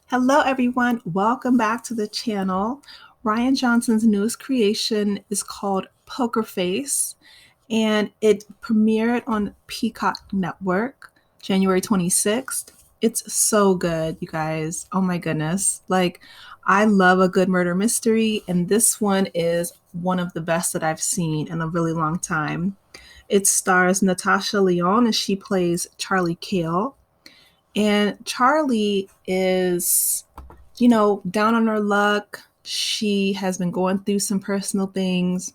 Hello, everyone. Welcome back to the channel. Rian Johnson's newest creation is called Poker Face, and it premiered on Peacock Network January 26th. It's so good, you guys. Oh my goodness. I love a good murder mystery, and this one is one of the best that I've seen in a really long time. It stars Natasha Lynonne, and she plays Charlie Cale. And Charlie is, down on her luck. She has been going through some personal things.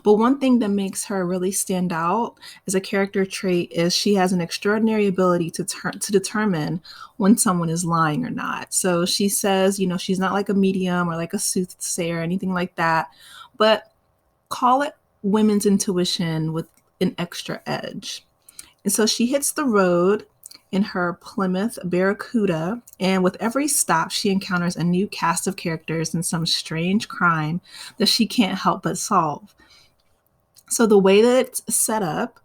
But one thing that makes her really stand out as a character trait is she has an extraordinary ability to determine when someone is lying or not. So she says, she's not like a medium or like a soothsayer or anything like that, but call it women's intuition with an extra edge. And so she hits the road in her Plymouth Barracuda, and with every stop, she encounters a new cast of characters and some strange crime that she can't help but solve. So the way that it's set up,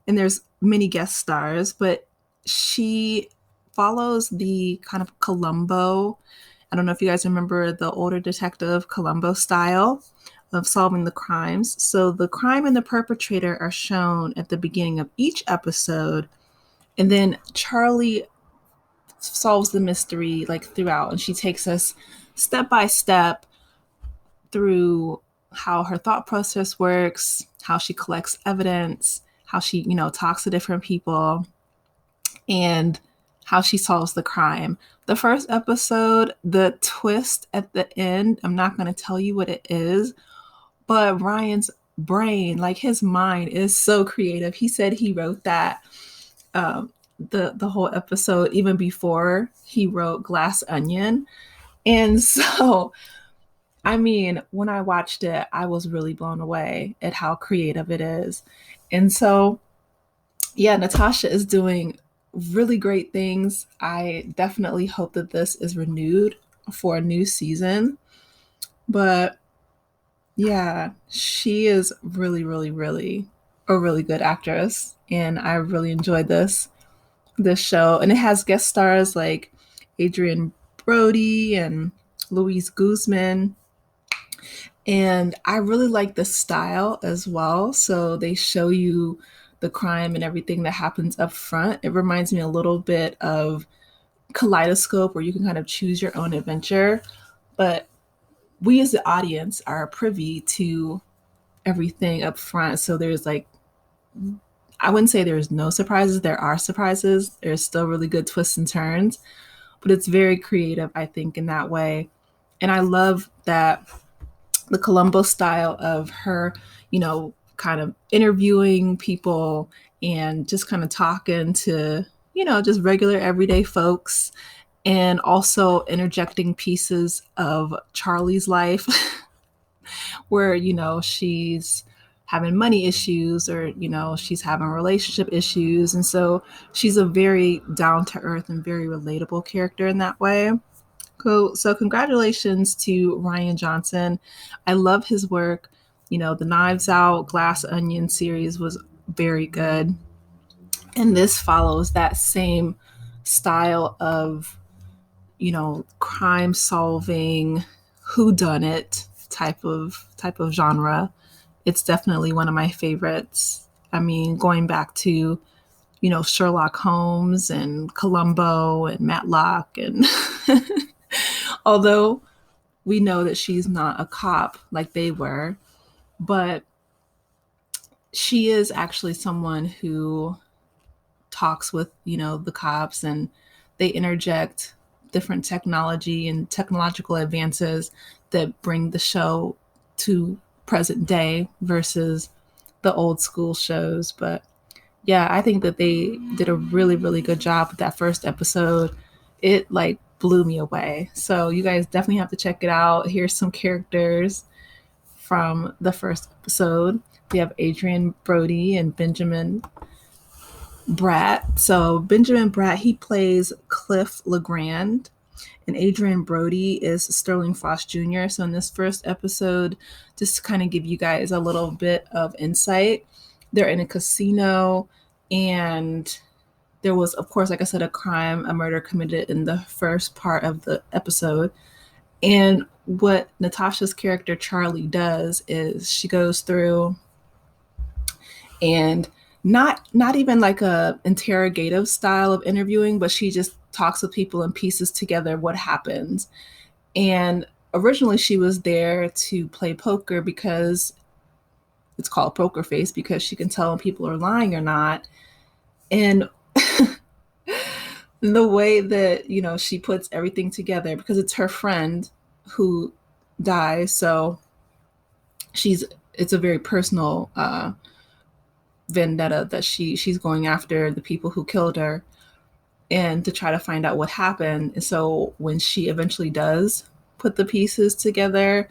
and there's many guest stars, but she follows the kind of Columbo. I don't know if you guys remember the older detective Columbo style of solving the crimes. So the crime and the perpetrator are shown at the beginning of each episode, and then Charlie solves the mystery like throughout, and she takes us step by step through how her thought process works, how she collects evidence, how she, talks to different people, and how she solves the crime. The first episode, the twist at the end, I'm not going to tell you what it is, but Ryan's brain, like his mind, is so creative. He said he wrote that the whole episode even before he wrote Glass Onion. And so, I mean, when I watched it, I was really blown away at how creative it is. And so, yeah, Natasha is doing really great things. I definitely hope that this is renewed for a new season. But yeah, she is really, really, really a really good actress. And I really enjoyed this show. And it has guest stars like Adrian Brody and Louise Guzman. And I really like the style as well. So they show you the crime and everything that happens up front. It reminds me a little bit of Kaleidoscope, where you can kind of choose your own adventure. But we as the audience are privy to everything up front. So there's like, I wouldn't say there's no surprises. There are surprises. There's still really good twists and turns, but it's very creative, I think, in that way. And I love that the Columbo style of her, kind of interviewing people and just kind of talking to, just regular everyday folks, and also interjecting pieces of Charlie's life where, she's having money issues, or, she's having relationship issues. And so she's a very down to earth and very relatable character in that way. Cool. So congratulations to Rian Johnson. I love his work. The Knives Out, Glass Onion series was very good. And this follows that same style of, crime solving, who done it type of genre. It's definitely one of my favorites. I mean, going back to, Sherlock Holmes and Columbo and Matlock, and although we know that she's not a cop like they were, but she is actually someone who talks with, the cops, and they interject different technology and technological advances that bring the show to present day versus the old school shows. But yeah, I think that they did a really, really good job with that first episode. It like blew me away. So you guys definitely have to check it out. Here's some characters from the first episode. We have Adrian Brody and Benjamin Bratt. So Benjamin Bratt, he plays Cliff Legrand, and Adrian Brody is Sterling Frost Jr. So in this first episode, just to kind of give you guys a little bit of insight, they're in a casino, and there was, of course, like I said, a murder committed in the first part of the episode. And what Natasha's character Charlie does is she goes through and not even like a interrogative style of interviewing, but she just talks with people and pieces together what happens. And originally she was there to play poker because it's called poker face, because she can tell when people are lying or not. And the way that, she puts everything together, because it's her friend who dies, so it's a very personal vendetta that she's going after the people who killed her and to try to find out what happened. And so when she eventually does put the pieces together,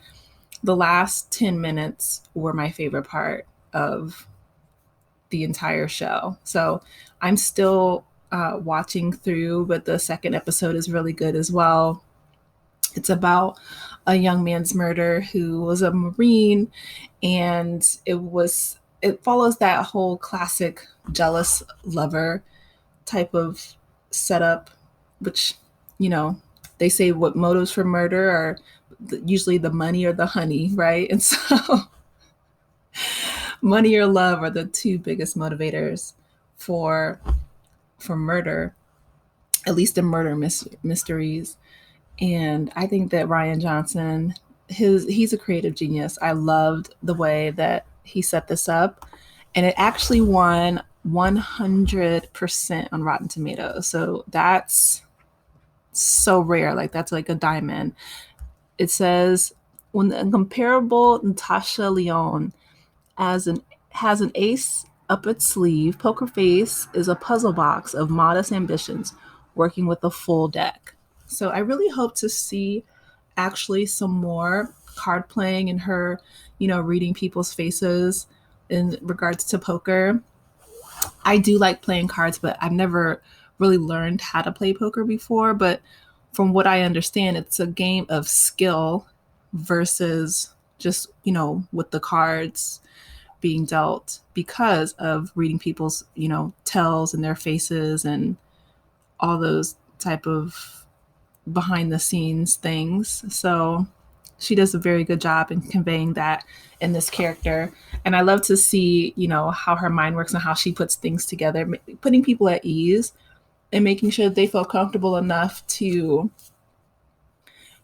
the last 10 minutes were my favorite part of the entire show. So I'm still watching through, but the second episode is really good as well. It's about a young man's murder who was a Marine, and it follows that whole classic jealous lover type of setup, which, they say what motives for murder are usually the money or the honey, right? And so money or love are the two biggest motivators for murder, at least in murder mysteries. And I think that Rian Johnson, he's a creative genius. I loved the way that he set this up, and it actually won 100% on Rotten Tomatoes. So that's so rare. Like, that's like a diamond. It says, when the incomparable Natasha Lynonne has an ace up its sleeve, Poker Face is a puzzle box of modest ambitions working with a full deck. So I really hope to see actually some more card playing and her, reading people's faces in regards to poker. I do like playing cards, but I've never really learned how to play poker before. But from what I understand, it's a game of skill versus just, with the cards being dealt, because of reading people's, tells and their faces and all those type of behind the scenes things. So she does a very good job in conveying that in this character. And I love to see, how her mind works and how she puts things together, putting people at ease and making sure that they feel comfortable enough to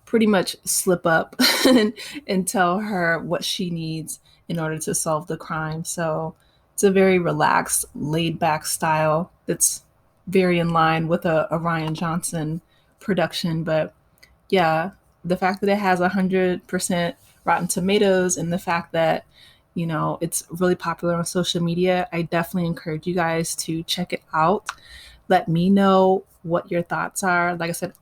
pretty much slip up and tell her what she needs in order to solve the crime. So it's a very relaxed, laid back style that's very in line with a Rian Johnson production. But yeah, the fact that it has 100% Rotten Tomatoes and the fact that, it's really popular on social media, I definitely encourage you guys to check it out. Let me know what your thoughts are. Like I said,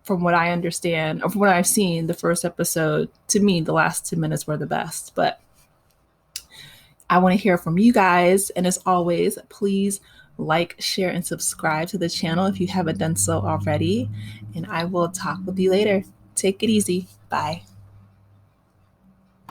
from what I understand, or from what I've seen, the first episode, to me, the last 2 minutes were the best. But I want to hear from you guys. And as always, please like, share, and subscribe to the channel if you haven't done so already. And I will talk with you later. Take it easy. Bye.